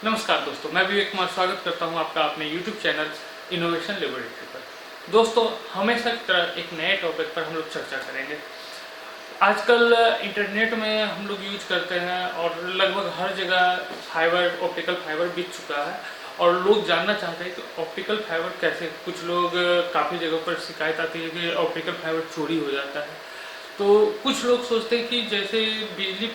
नमस्कार दोस्तों, मैं विवेक कुमार स्वागत करता हूं आपका अपने YouTube चैनल इनोवेशन लेबोरेटरी पर। दोस्तों, हमेशा की तरह एक नए टॉपिक पर हम लोग चर्चा करेंगे। आजकल इंटरनेट में हम लोग यूज करते हैं और लगभग हर जगह ऑप्टिकल फाइबर बिक चुका है और लोग जानना चाहते हैं कि ऑप्टिकल फाइबर कैसे। कुछ लोग काफ़ी जगहों पर शिकायत आती है कि ऑप्टिकल फाइबर चोरी हो जाता है। तो कुछ लोग सोचते हैं कि जैसे बिजली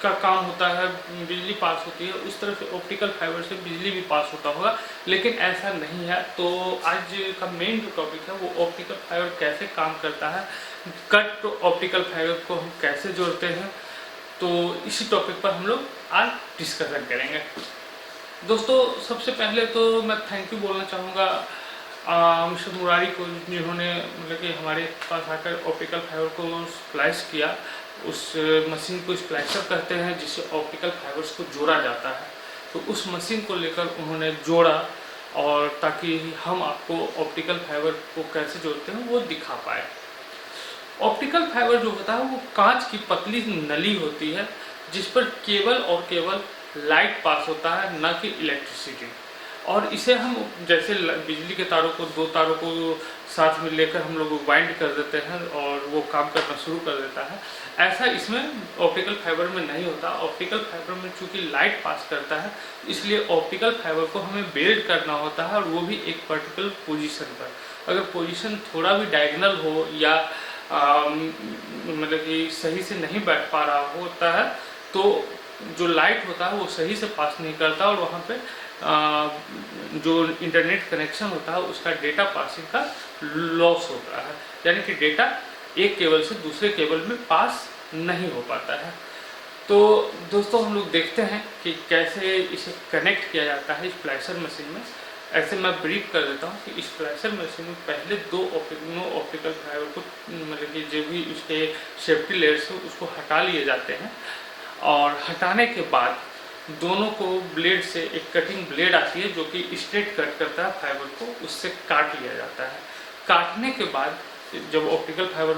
का काम होता है, बिजली पास होती है, उस तरह से ऑप्टिकल फाइबर से बिजली भी पास होता होगा, लेकिन ऐसा नहीं है। तो आज का मेन जो टॉपिक है वो ऑप्टिकल फाइबर कैसे काम करता है, कट ऑप्टिकल फाइबर को हम कैसे जोड़ते हैं, तो इसी टॉपिक पर हम लोग आज डिस्कशन करेंगे। दोस्तों, सबसे पहले तो मैं थैंक यू बोलना चाहूँगा मिस्टर मुरारी को, जिन्होंने मतलब कि हमारे पास आकर ऑप्टिकल फाइबर को स्प्लाइस किया। उस मशीन को स्प्लाइसर कहते हैं जिससे ऑप्टिकल फाइबर्स को जोड़ा जाता है। तो उस मशीन को लेकर उन्होंने जोड़ा, और ताकि हम आपको ऑप्टिकल फाइबर को कैसे जोड़ते हैं वो दिखा पाए। ऑप्टिकल फाइबर जो होता है वो कांच की पतली नली होती है जिस पर केवल और केवल लाइट पास होता है, न कि इलेक्ट्रिसिटी। और इसे हम जैसे बिजली के तारों को, दो तारों को साथ में लेकर हम लोग वाइंड कर देते हैं और वो काम करना शुरू कर देता है, ऐसा इसमें ऑप्टिकल फाइबर में नहीं होता। ऑप्टिकल फाइबर में चूंकि लाइट पास करता है, इसलिए ऑप्टिकल फाइबर को हमें बेल्ट करना होता है, और वो भी एक पर्टिकुलर पोजीशन पर। अगर पोजीशन थोड़ा भी डायगोनल हो या मतलब कि सही से नहीं बैठ पा रहा होता है, तो जो लाइट होता है वो सही से पास नहीं करता, और वहाँ पे जो इंटरनेट कनेक्शन होता है उसका डेटा पासिंग का लॉस होता है, यानी कि डेटा एक केबल से दूसरे केबल में पास नहीं हो पाता है। तो दोस्तों, हम लोग देखते हैं कि कैसे इसे कनेक्ट किया जाता है स्प्लाइसर मशीन में। ऐसे मैं ब्रीफ कर देता हूँ कि स्प्लाइसर मशीन में पहले दो ऑप्टिकल फाइबर को, मतलब कि जो भी उसके सेफ्टी लेयर्स हो उसको हटा लिए जाते हैं, और हटाने के बाद दोनों को ब्लेड से, एक कटिंग ब्लेड आती है जो कि स्ट्रेट कट करता है फाइबर को, उससे काट लिया जाता है। काटने के बाद जब ऑप्टिकल फाइबर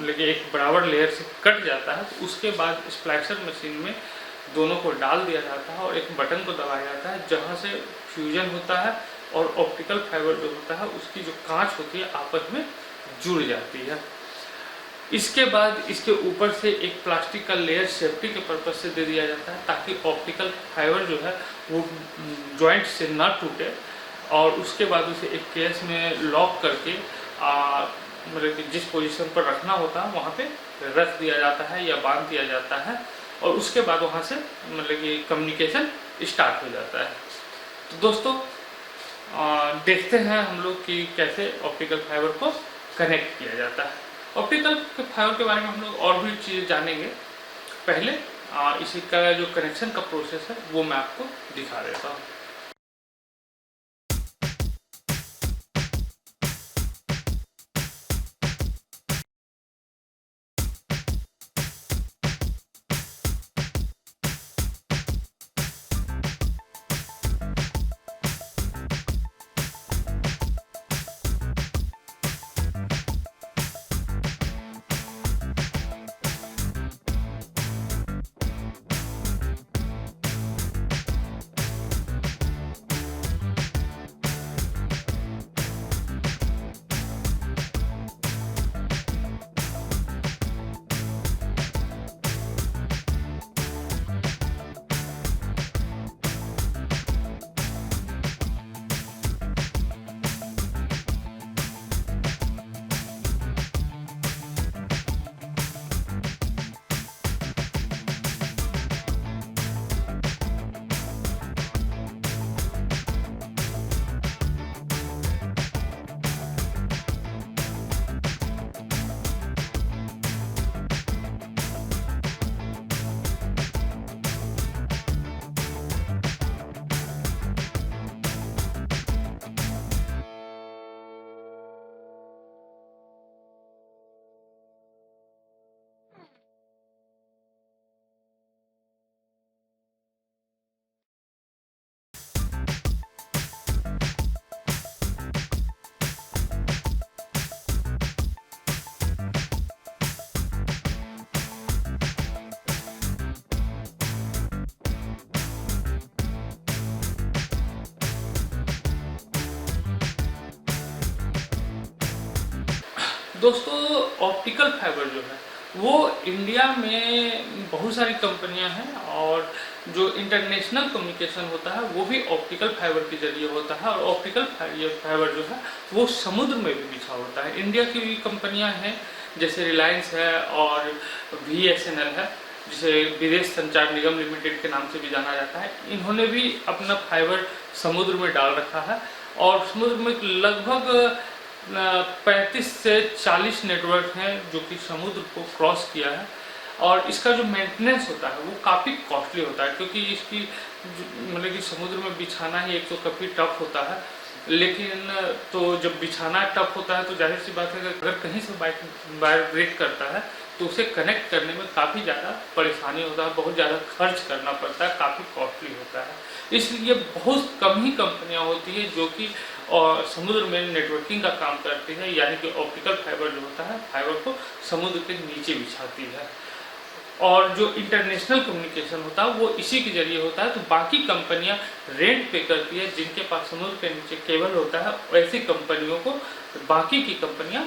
लगे एक बराबर लेयर से कट जाता है, तो उसके बाद स्प्लाइसर मशीन में दोनों को डाल दिया जाता है और एक बटन को दबाया जाता है, जहाँ से फ्यूजन होता है और ऑप्टिकल फाइबर जो होता है उसकी जो कांच होती है आपस में जुड़ जाती है। इसके बाद इसके ऊपर से एक प्लास्टिक का लेयर सेफ्टी के पर्पज से दे दिया जाता है, ताकि ऑप्टिकल फाइबर जो है वो जॉइंट से ना टूटे, और उसके बाद उसे एक केस में लॉक करके मतलब कि जिस पोजीशन पर रखना होता है वहाँ पे रख दिया जाता है या बांध दिया जाता है, और उसके बाद वहाँ से मतलब कि कम्युनिकेशन स्टार्ट हो जाता है। तो दोस्तों, देखते हैं हम लोग कि कैसे ऑप्टिकल फाइबर को कनेक्ट किया जाता है। ऑप्टिकल फाइबर के बारे में हम लोग और भी चीज़ें जानेंगे। पहले इसी का जो कनेक्शन का प्रोसेस है वो मैं आपको दिखा देता हूँ। दोस्तों ऑप्टिकल फाइबर जो है वो इंडिया में बहुत सारी कंपनियां हैं, और जो इंटरनेशनल कम्युनिकेशन होता है वो भी ऑप्टिकल फाइबर के जरिए होता है। और ऑप्टिकल फाइबर जो है वो समुद्र में भी बिछा होता है। इंडिया की भी कंपनियां हैं जैसे रिलायंस है और VSNL है, जिसे विदेश संचार निगम लिमिटेड के नाम से भी जाना जाता है। इन्होंने भी अपना फाइबर समुद्र में डाल रखा है, और समुद्र में लगभग 35 से 40 नेटवर्क हैं जो कि समुद्र को क्रॉस किया है। और इसका जो मेंटेनेंस होता है वो काफ़ी कॉस्टली होता है, क्योंकि इसकी मतलब कि समुद्र में बिछाना ही एक तो काफ़ी टफ होता है। लेकिन तो जब बिछाना टफ होता है तो जाहिर सी बात है कि अगर कहीं से वायर ब्रेक करता है तो उसे कनेक्ट करने में काफ़ी ज़्यादा परेशानी होता है, बहुत ज़्यादा खर्च करना पड़ता है, काफ़ी कॉस्टली होता है। इसलिए बहुत कम ही कंपनियां होती है जो कि समुद्र में नेटवर्किंग का काम करती है, यानी कि ऑप्टिकल फाइबर जो होता है फाइबर को समुद्र के नीचे बिछाती है। और जो इंटरनेशनल कम्युनिकेशन होता है वो इसी के जरिए होता है। तो बाकी कंपनियां रेंट पे करती है, जिनके पास समुद्र के नीचे केबल होता है ऐसी कंपनियों को बाकी की कंपनियां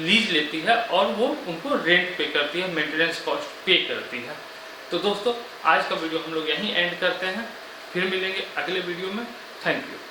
लीज लेती है और वो उनको रेंट पे करती है, मेंटेनेंस कॉस्ट पे करती है। तो दोस्तों आज का वीडियो हम लोग यहीं एंड करते हैं, फिर मिलेंगे अगले वीडियो में। Thank you.